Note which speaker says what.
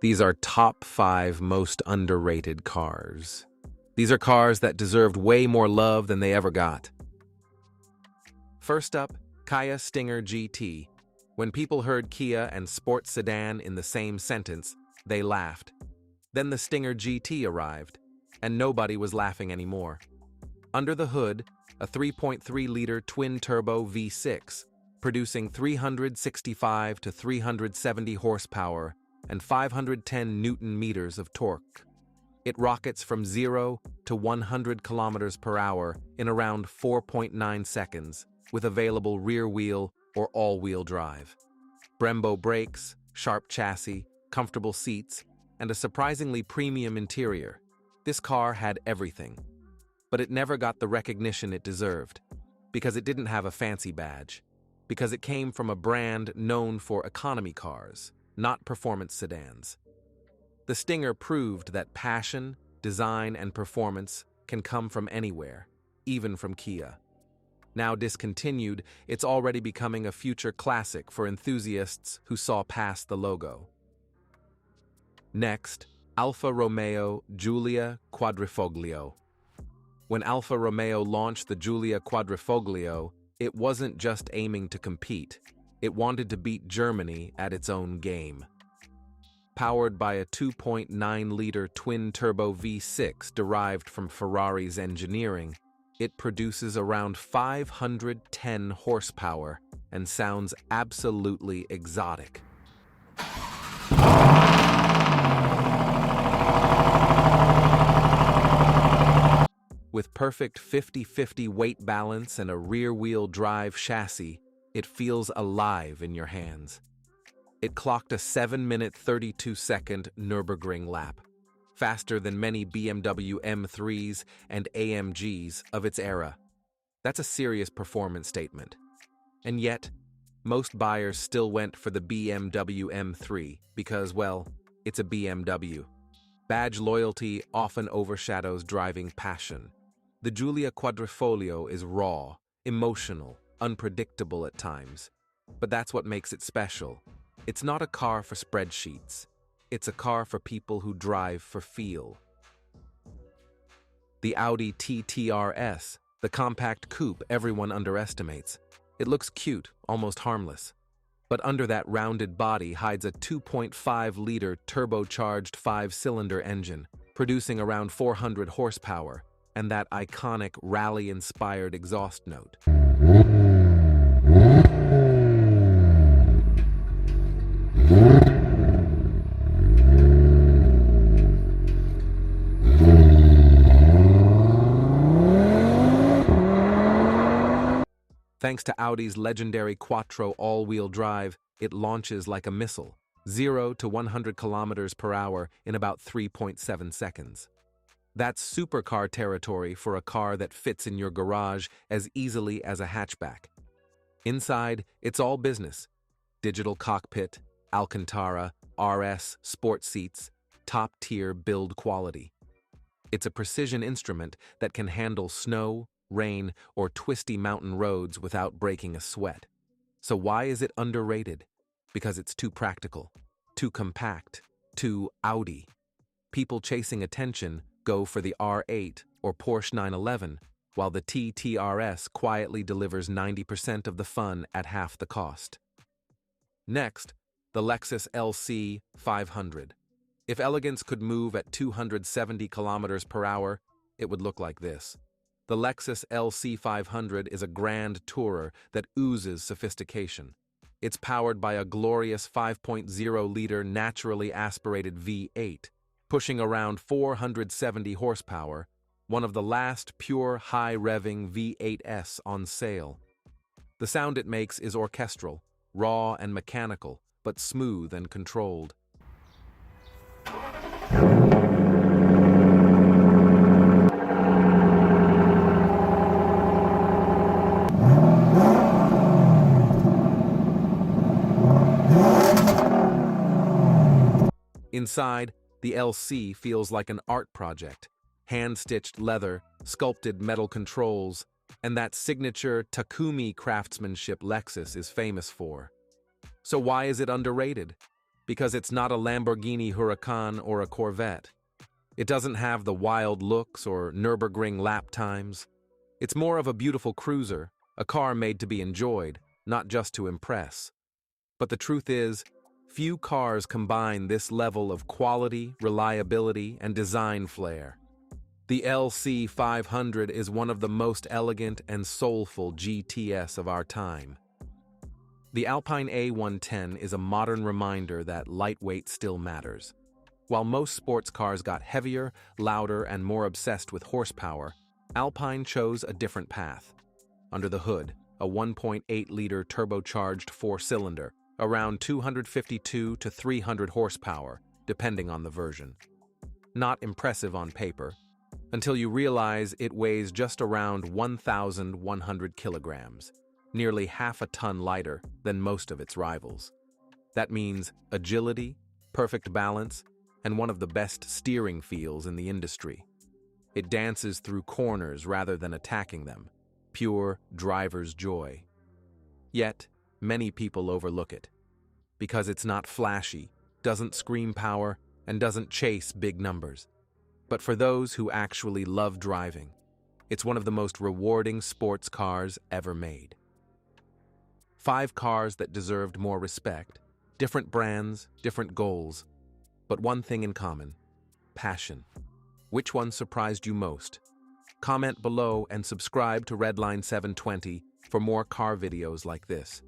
Speaker 1: These are top 5 most underrated cars. These are cars that deserved way more love than they ever got. First up, Kia Stinger GT. When people heard Kia and sports sedan in the same sentence, they laughed. Then the Stinger GT arrived, and nobody was laughing anymore. Under the hood, a 3.3-liter twin-turbo V6, producing 365 to 370 horsepower and 510 newton-meters of torque. It rockets from 0 to 100 kilometers per hour in around 4.9 seconds, with available rear-wheel or all-wheel drive. Brembo brakes, sharp chassis, comfortable seats, and a surprisingly premium interior. This car had everything. But it never got the recognition it deserved, because it didn't have a fancy badge, because it came from a brand known for economy cars, not performance sedans. The Stinger proved that passion, design, and performance can come from anywhere, even from Kia. Now discontinued, it's already becoming a future classic for enthusiasts who saw past the logo. Next, Alfa Romeo Giulia Quadrifoglio. When Alfa Romeo launched the Giulia Quadrifoglio, it wasn't just aiming to compete. It wanted to beat Germany at its own game. Powered by a 2.9-liter twin-turbo V6 derived from Ferrari's engineering, it produces around 510 horsepower and sounds absolutely exotic. With perfect 50-50 weight balance and a rear-wheel drive chassis, it feels alive in your hands. It clocked a 7-minute 32-second Nürburgring lap, faster than many BMW M3s and AMGs of its era. That's a serious performance statement. And yet, most buyers still went for the BMW M3 because, well, it's a BMW. Badge loyalty often overshadows driving passion. The Giulia Quadrifoglio is raw, emotional, unpredictable at times. But that's what makes it special. It's not a car for spreadsheets. It's a car for people who drive for feel. The Audi TT RS, the compact coupe everyone underestimates. It looks cute, almost harmless. But under that rounded body hides a 2.5-liter turbocharged 5-cylinder engine, producing around 400 horsepower, and that iconic rally-inspired exhaust note. Thanks to Audi's legendary Quattro all-wheel drive, it launches like a missile, 0 to 100 kilometers per hour in about 3.7 seconds. That's supercar territory for a car that fits in your garage as easily as a hatchback. Inside, it's all business. Digital cockpit, Alcantara, RS, sport seats, top-tier build quality. It's a precision instrument that can handle snow, rain, or twisty mountain roads without breaking a sweat. So why is it underrated? Because it's too practical, too compact, too Audi. People chasing attention go for the R8 or Porsche 911, while the TT RS quietly delivers 90% of the fun at half the cost. Next, the Lexus LC 500. If elegance could move at 270 kilometers per hour, it would look like this. The Lexus LC 500 is a grand tourer that oozes sophistication. It's powered by a glorious 5.0-liter naturally aspirated V8, pushing around 470 horsepower, one of the last pure high-revving V8s on sale. The sound it makes is orchestral, raw and mechanical, but smooth and controlled. Inside, the LC feels like an art project. Hand-stitched leather, sculpted metal controls, and that signature Takumi craftsmanship Lexus is famous for. So why is it underrated? Because it's not a Lamborghini Huracan or a Corvette. It doesn't have the wild looks or Nürburgring lap times. It's more of a beautiful cruiser, a car made to be enjoyed, not just to impress. But the truth is, few cars combine this level of quality, reliability, and design flair. The LC 500 is one of the most elegant and soulful GTS of our time. The Alpine A110 is a modern reminder that lightweight still matters. While most sports cars got heavier, louder, and more obsessed with horsepower, Alpine chose a different path. Under the hood, a 1.8-liter turbocharged four-cylinder, around 252 to 300 horsepower, depending on the version. Not impressive on paper, until you realize it weighs just around 1,100 kilograms, nearly half a ton lighter than most of its rivals. That means agility, perfect balance, and one of the best steering feels in the industry. It dances through corners rather than attacking them, pure driver's joy. Yet, many people overlook it, because it's not flashy, doesn't scream power, and doesn't chase big numbers. But for those who actually love driving, it's one of the most rewarding sports cars ever made. 5 cars that deserved more respect, different brands, different goals, but one thing in common: passion. Which one surprised you most? Comment below and subscribe to Redline 720 for more car videos like this.